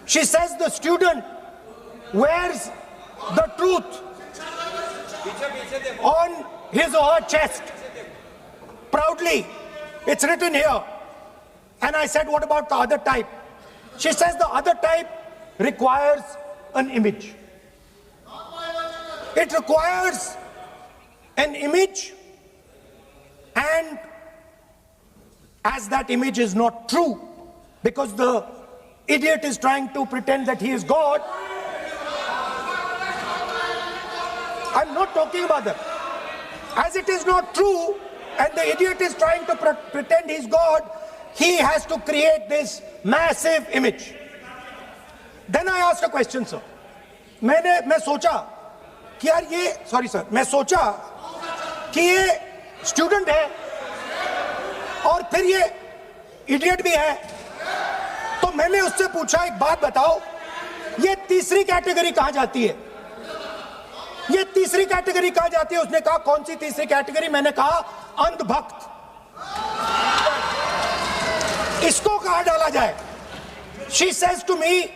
She says the student wears the truth on his or her chest proudly. It's written here. And I said, what about the other type? She says the other type requires an image. It requires an image, and as that image is not true, because the idiot is trying to pretend that he is God. I'm not talking about that. As it is not true, and the idiot is trying to pretend he's God, he has to create this massive image. Then I asked a question, sir. मैं सोचा कि यार ये, sorry sir, मैं सोचा कि ये student है और फिर ये इडियट भी है, तो मैंने उससे पूछा एक बात बताओ, ये तीसरी कैटेगरी कहां जाती है? ये तीसरी कैटेगरी कहां जाती है? उसने कहा कौन सी तीसरी कैटेगरी? मैंने कहा अंधभक्त। इसको कहां डाला जाए? She says to me,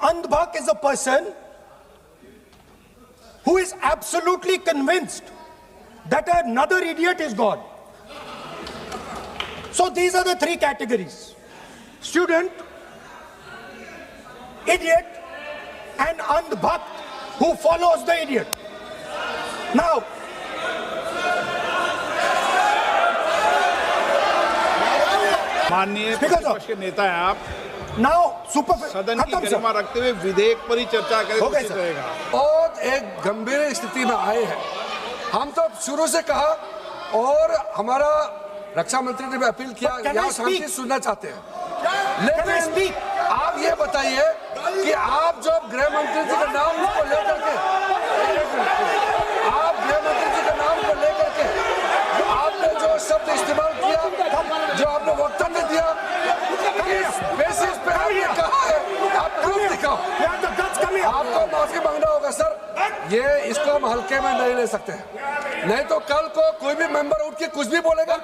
अंधभक्त is a person who is absolutely convinced that another idiot is God. So these are the three categories: student, idiot, and andhbhakt who follows the idiot. Now, माननीय विपक्ष के नेता हैं आप। सदन की गरिमा रखते हुए विधेयक पर ही चर्चा करें तो उचित रहेगा। बहुत एक गंभीर स्थिति में आए हैं। हम तो शुरू से कहा, और हमारा रक्षा मंत्री ने भी अपील किया, यहाँ शांति सुनना चाहते हैं। लेकिन आप ये बताइए कि आप जो गृह मंत्री जी का नाम को लेकर के, आप गृह मंत्री जी का नाम को लेकर के आपने जो शब्द इस्तेमाल किया, जो आपने वक्तव्य दिया, इस बेसिस पे आपने कहा है, आप प्रूफ दिखाओ। आपको माफी मांगना होगा सर, ये इसको हम हल्के में नहीं ले सकते हैं। नहीं तो कल को कोई भी मेंबर उठ के कुछ भी बोलेगा।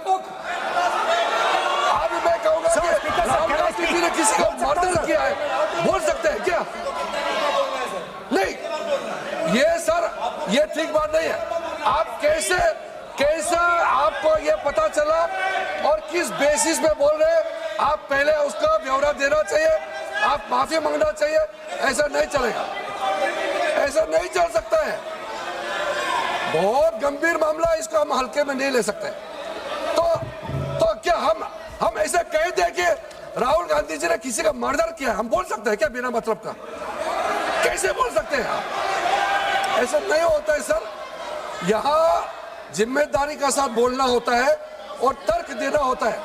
आज मैं कहूंगा कि राहुल गांधी जी ने किसी को मर्डर किया है, बोल सकते हैं क्या? नहीं, ये सर ये ठीक बात नहीं है। आप कैसा आपको ये पता चला और किस बेसिस पे बोल रहे हैं? आप पहले उसका ब्यौरा देना चाहिए, आप माफी मांगना चाहिए। ऐसा नहीं चलेगा, ऐसा नहीं चल सकता है। बहुत गंभीर मामला है, इसको हम हल्के में नहीं ले सकते। तो क्या हम ऐसा कह दें कि राहुल गांधी जी ने किसी का मर्डर किया? हम बोल सकते हैं क्या बिना मतलब का? कैसे बोल सकते हैं आप? ऐसा नहीं होता है सर। यहाँ जिम्मेदारी का साथ बोलना होता है और तर्क देना होता है।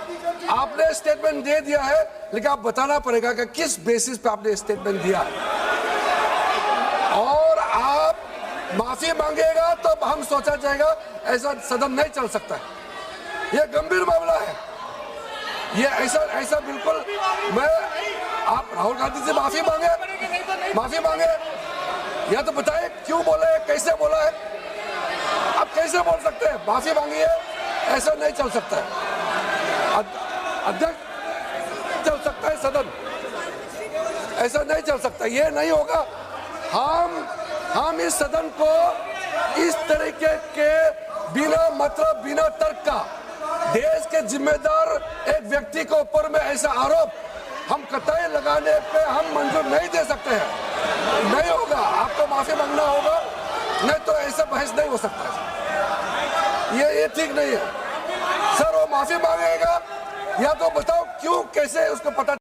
आपने स्टेटमेंट दे दिया है, लेकिन आप बताना पड़ेगा कि किस बेसिस पे आपने स्टेटमेंट दिया है। और आप माफी मांगेगा तो हम सोचा जाएगा, ऐसा सदन नहीं चल सकता है। यह गंभीर मामला है, ये ऐसा बिल्कुल। आप राहुल गांधी से माफी मांगे या तो बताए क्यों बोला है, कैसे बोला है। आप कैसे बोल सकते हैं? माफी मांगिए, ऐसा नहीं चल सकता है। अध्यक्ष चल सकता है सदन, ऐसा नहीं चल सकता, ये नहीं होगा। हम इस सदन को इस तरीके के बिना मतलब बिना तर्क का देश के जिम्मेदार एक व्यक्ति के ऊपर में ऐसा आरोप हम कतई लगाने पे हम मंजूर नहीं दे सकते हैं। नहीं होगा, आपको माफी मांगना होगा, नहीं तो ऐसा बहस नहीं हो सकता है। ये ठीक नहीं है सर। वो माफी मांगेगा या तो बताओ क्यों, कैसे उसको पता